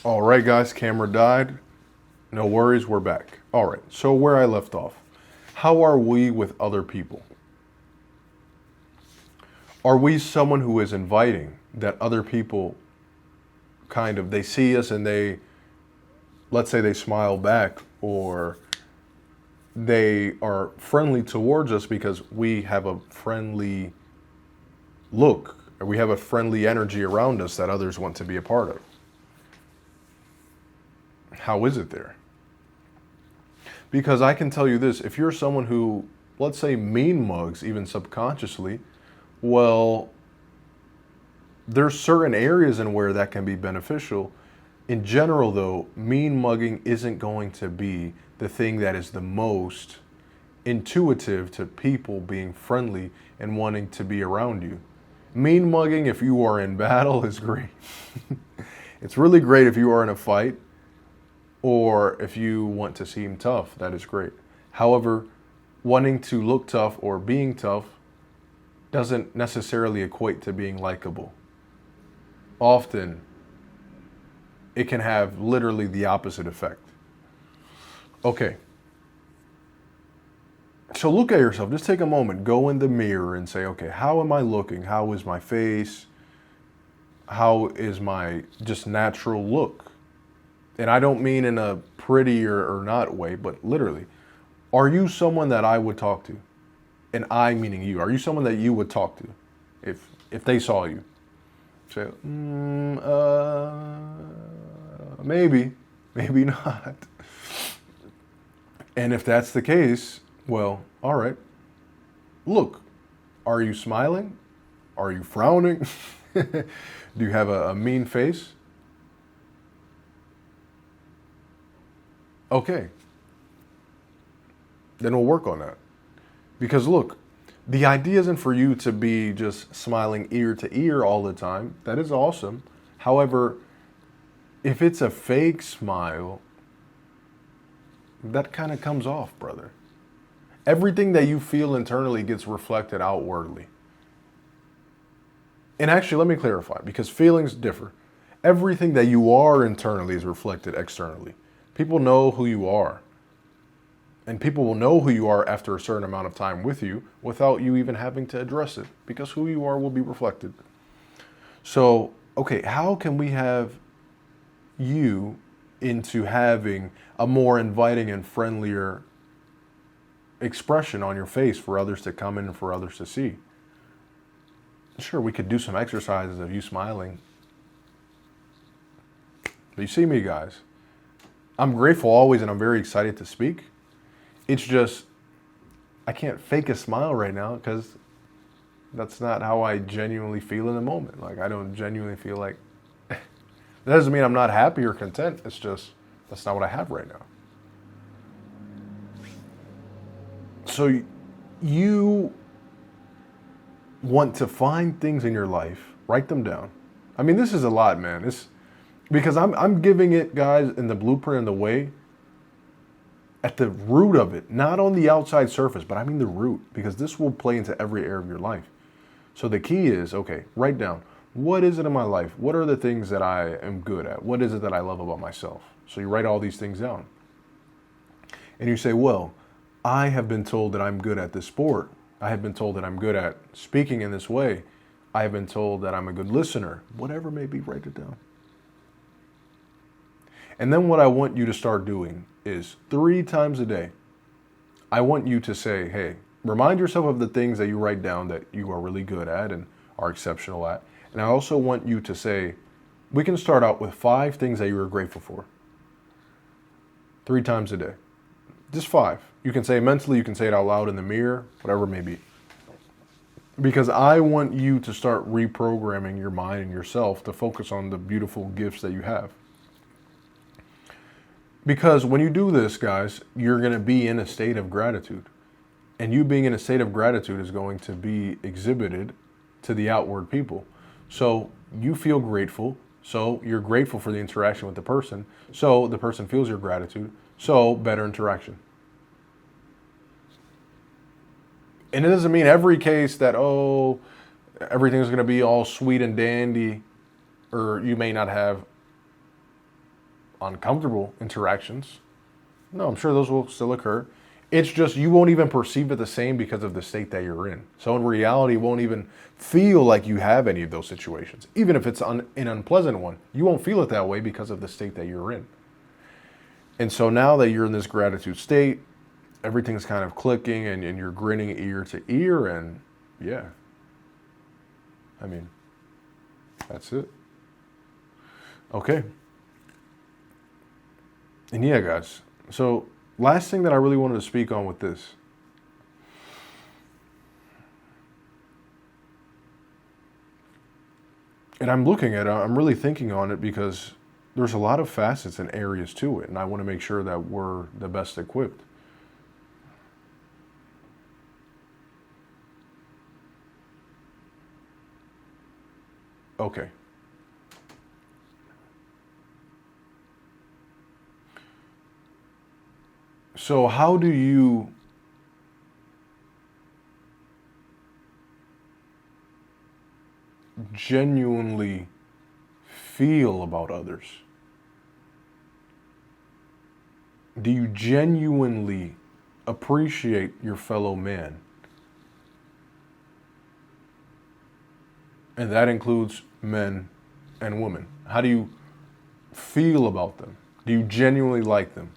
All right, guys, camera died. No worries, we're back. All right, so where I left off. How are we with other people? Are we someone who is inviting that other people they see us and let's say they smile back, or they are friendly towards us because we have a friendly look, or we have a friendly energy around us that others want to be a part of? How is it there? Because I can tell you this, if you're someone who, let's say, mean mugs, even subconsciously, well, there's certain areas in where that can be beneficial. In general, though, mean mugging isn't going to be the thing that is the most intuitive to people being friendly and wanting to be around you. Mean mugging, if you are in battle, is great. It's really great if you are in a fight, or if you want to seem tough, that is great. However, wanting to look tough or being tough doesn't necessarily equate to being likable. Often, it can have literally the opposite effect. Okay. So look at yourself. Just take a moment. Go in the mirror and say, okay, how am I looking? How is my face? How is my just natural look? And I don't mean in a pretty or not way, but literally, are you someone that I would talk to? And I meaning you. Are you someone that you would talk to if they saw you? Say, maybe not. And if that's the case, well, all right. Look, are you smiling? Are you frowning? Do you have a mean face? Okay. Then we'll work on that. Because look, the idea isn't for you to be just smiling ear to ear all the time. That is awesome. However, if it's a fake smile, that kind of comes off, brother. Everything that you feel internally gets reflected outwardly. And actually, let me clarify, because feelings differ. Everything that you are internally is reflected externally. People know who you are. And people will know who you are after a certain amount of time with you without you even having to address it, because who you are will be reflected. So, okay, how can we have you into having a more inviting and friendlier expression on your face for others to come in and for others to see? Sure, we could do some exercises of you smiling. But you see me, guys. I'm grateful always, and I'm very excited to speak. It's just, I can't fake a smile right now because that's not how I genuinely feel in the moment. Like, I don't genuinely feel like, that doesn't mean I'm not happy or content. It's just, that's not what I have right now. So you want to find things in your life, write them down. I mean, this is a lot, man. Because I'm giving it, guys, in the blueprint and the way, at the root of it, not on the outside surface, but I mean the root, because this will play into every area of your life. So the key is, okay, write down, what is it in my life? What are the things that I am good at? What is it that I love about myself? So you write all these things down. And you say, well, I have been told that I'm good at this sport. I have been told that I'm good at speaking in this way. I have been told that I'm a good listener. Whatever it may be, write it down. And then what I want you to start doing is 3 times a day, I want you to say, hey, remind yourself of the things that you write down that you are really good at and are exceptional at. And I also want you to say, we can start out with 5 things that you are grateful for. 3 times a day. Just 5. You can say it mentally, you can say it out loud in the mirror, whatever it may be. Because I want you to start reprogramming your mind and yourself to focus on the beautiful gifts that you have. Because when you do this, guys, you're going to be in a state of gratitude. And you being in a state of gratitude is going to be exhibited to the outward people. So you feel grateful. So you're grateful for the interaction with the person. So the person feels your gratitude. So better interaction. And it doesn't mean every case that, oh, everything's going to be all sweet and dandy, or you may not have uncomfortable interactions. No, I'm sure those will still occur. It's just you won't even perceive it the same because of the state that you're in. So in reality, it won't even feel like you have any of those situations. Even if it's an unpleasant one, you won't feel it that way because of the state that you're in. And so now that you're in this gratitude state, everything's kind of clicking and you're grinning ear to ear. And yeah, I mean, that's it. Okay. And yeah, guys. So last thing that I really wanted to speak on with this. And I'm really thinking on it because there's a lot of facets and areas to it. And I want to make sure that we're the best equipped. Okay. So how do you genuinely feel about others? Do you genuinely appreciate your fellow man? And that includes men and women. How do you feel about them? Do you genuinely like them?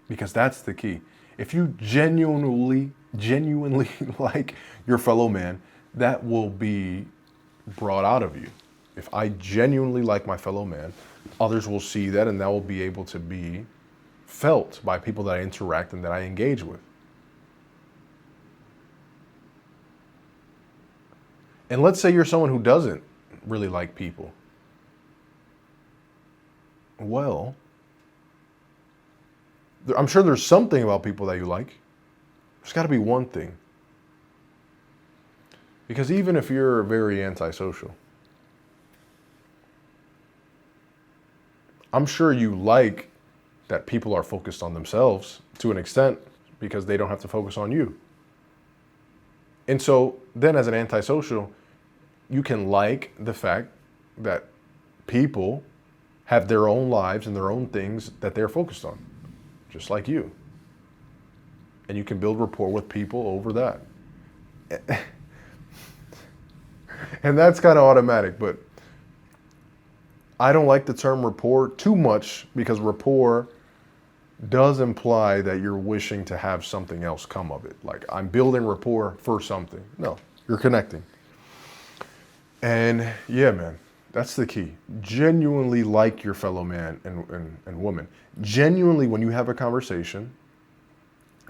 Because that's the key. If you genuinely like your fellow man, that will be brought out of you. If I genuinely like my fellow man, others will see that, and that will be able to be felt by people that I interact and that I engage with. And let's say you're someone who doesn't really like people. Well, I'm sure there's something about people that you like. There's got to be one thing. Because even if you're very antisocial, I'm sure you like that people are focused on themselves to an extent because they don't have to focus on you. And so then as an antisocial, you can like the fact that people have their own lives and their own things that they're focused on, just like you. And you can build rapport with people over that. And that's kind of automatic, but I don't like the term rapport too much because rapport does imply that you're wishing to have something else come of it. Like, I'm building rapport for something. No, you're connecting. And yeah, man, that's the key. Genuinely like your fellow man and woman. Genuinely, when you have a conversation,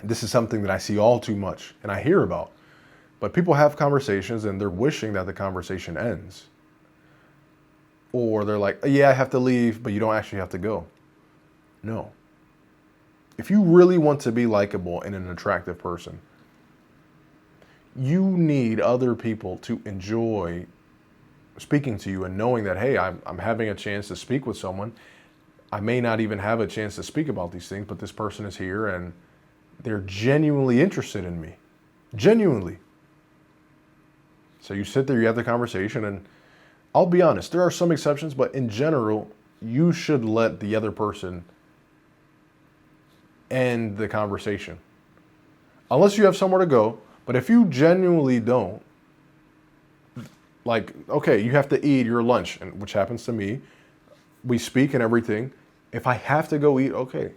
this is something that I see all too much and I hear about. But people have conversations and they're wishing that the conversation ends. Or they're like, yeah, I have to leave, but you don't actually have to go. No. If you really want to be likable and an attractive person, you need other people to enjoy speaking to you and knowing that, hey, I'm having a chance to speak with someone. I may not even have a chance to speak about these things, but this person is here and they're genuinely interested in me. Genuinely. So you sit there, you have the conversation, and I'll be honest, there are some exceptions, but in general, you should let the other person end the conversation. Unless you have somewhere to go, but if you genuinely don't, like, okay, you have to eat your lunch, and which happens to me. We speak and everything. If I have to go eat, okay.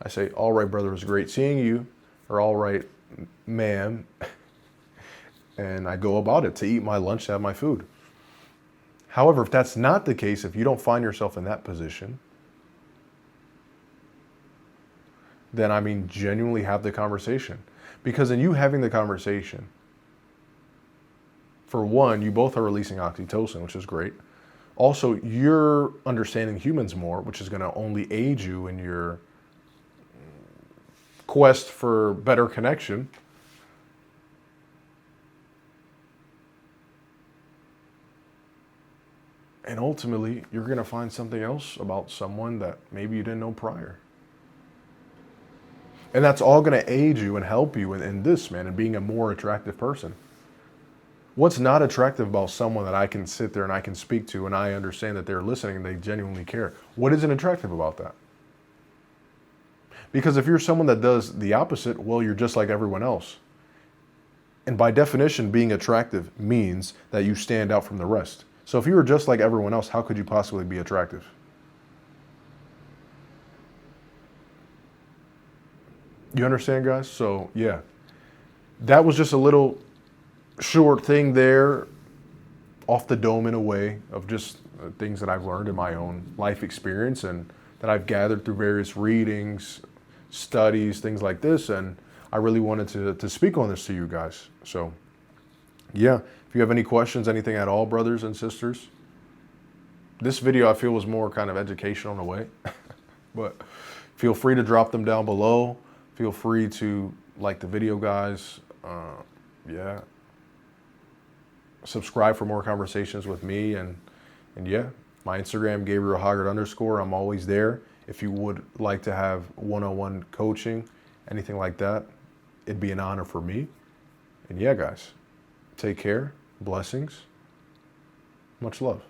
I say, all right, brother, it was great seeing you. Or all right, ma'am. And I go about it to eat my lunch, to have my food. However, if that's not the case, if you don't find yourself in that position, then I mean, genuinely have the conversation. Because in you having the conversation, for one, you both are releasing oxytocin, which is great. Also, you're understanding humans more, which is going to only aid you in your quest for better connection. And ultimately, you're going to find something else about someone that maybe you didn't know prior. And that's all going to aid you and help you in this, man, in being a more attractive person. What's not attractive about someone that I can sit there and I can speak to and I understand that they're listening and they genuinely care? What isn't attractive about that? Because if you're someone that does the opposite, well, you're just like everyone else. And by definition, being attractive means that you stand out from the rest. So if you were just like everyone else, how could you possibly be attractive? You understand, guys? So yeah, that was just a little short thing there, off the dome in a way, of just things that I've learned in my own life experience and that I've gathered through various readings, studies, things like this. And I really wanted to speak on this to you guys. So yeah, if you have any questions, anything at all, brothers and sisters, this video I feel was more kind of educational in a way, but feel free to drop them down below. Feel free to like the video, guys. Yeah. Subscribe for more conversations with me. And yeah, my Instagram, Gabriel _. I'm always there. If you would like to have one-on-one coaching, anything like that, it'd be an honor for me. And yeah, guys, take care. Blessings. Much love.